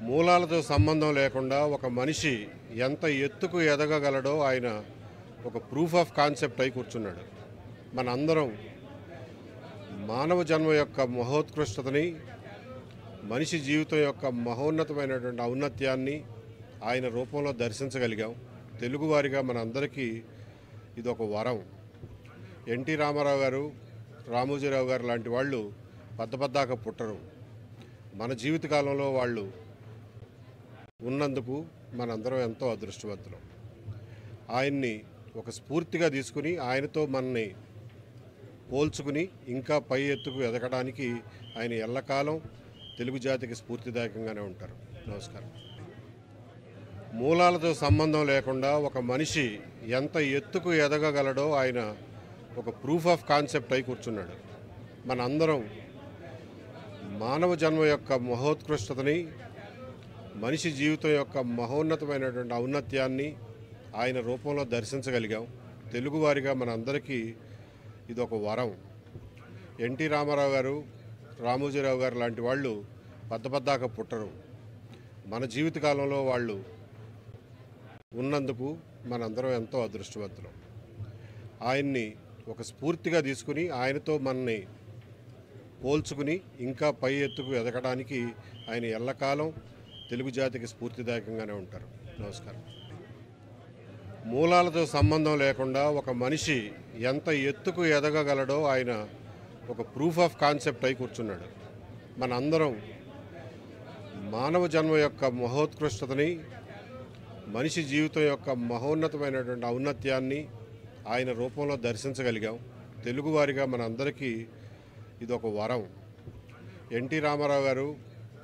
మూలాలతో సంబంధం లేకుండా ఒక మనిషి ఎంత ఎత్తుకు ఎదగగలడో ఆయన ఒక ప్రూఫ్ ఆఫ్ కాన్సెప్ట్ అయి కూర్చున్నాడు. మనందరం మానవ జన్మ యొక్క మహోత్కృష్టతని, మనిషి జీవితం యొక్క మహోన్నతమైనటువంటి ఔన్నత్యాన్ని ఆయన రూపంలో దర్శించగలిగాం. తెలుగువారిగా మనందరికీ ఇది ఒక వరం. ఎన్టీ రామారావు గారు, రామోజీరావు గారు లాంటి వాళ్ళు పద్దపద్దాక పుట్టరు. మన జీవితకాలంలో వాళ్ళు ఉన్నందుకు మనందరం ఎంతో అదృష్టవంతులం. ఆయన్ని ఒక స్ఫూర్తిగా తీసుకుని ఆయనతో మనని పోల్చుకుని ఇంకా పై ఎత్తుకు ఎదగడానికి ఆయన ఎల్లకాలం తెలుగు జాతికి స్ఫూర్తిదాయకంగానే ఉంటారు. నమస్కారం. మూలాలతో సంబంధం లేకుండా ఒక మనిషి ఎంత ఎత్తుకు ఎదగగలడో ఆయన ఒక ప్రూఫ్ ఆఫ్ కాన్సెప్ట్ అయి కూర్చున్నాడు. మనందరం మానవ జన్మ యొక్క మహోత్కృష్టతని, మనిషి జీవితం యొక్క మహోన్నతమైనటువంటి ఔన్నత్యాన్ని ఆయన రూపంలో దర్శించగలిగాం. తెలుగువారిగా మనందరికీ ఇది ఒక వరం. ఎన్టీ రామారావు గారు, రామోజీరావు గారు లాంటి వాళ్ళు పద్దపద్దాక పుట్టరు. మన జీవితకాలంలో వాళ్ళు ఉన్నందుకు మనందరం ఎంతో అదృష్టవంతులం. ఆయన్ని ఒక స్ఫూర్తిగా తీసుకుని ఆయనతో మనని పోల్చుకుని ఇంకా పై ఎత్తుకు ఎదగడానికి ఆయన ఎల్లకాలం తెలుగు జాతికి స్ఫూర్తిదాయకంగానే ఉంటారు. నమస్కారం. మూలాలతో సంబంధం లేకుండా ఒక మనిషి ఎంత ఎత్తుకు ఎదగగలడో ఆయన ఒక ప్రూఫ్ ఆఫ్ కాన్సెప్ట్ అయి కూర్చున్నాడు. మనందరం మానవ జన్మ యొక్క మహోత్కృష్టతని, మనిషి జీవితం యొక్క మహోన్నతమైనటువంటి ఔన్నత్యాన్ని ఆయన రూపంలో దర్శించగలిగాం. తెలుగువారిగా మనందరికీ ఇది ఒక వరం. ఎన్టీ రామారావు గారు,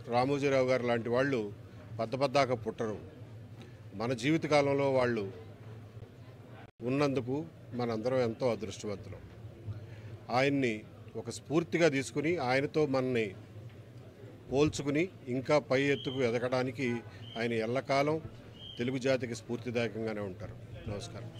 రామోజీరావు గారు లాంటి వాళ్ళు పద్దపద్దాక పుట్టరు. మన జీవితకాలంలో వాళ్ళు ఉన్నందుకు మనందరం ఎంతో అదృష్టవంతులం. ఆయన్ని ఒక స్ఫూర్తిగా తీసుకుని ఆయనతో మనని పోల్చుకుని ఇంకా పై ఎత్తుకు ఎదగడానికి ఆయన ఎల్లకాలం తెలుగు జాతికి స్ఫూర్తిదాయకంగానే ఉంటారు. నమస్కారం.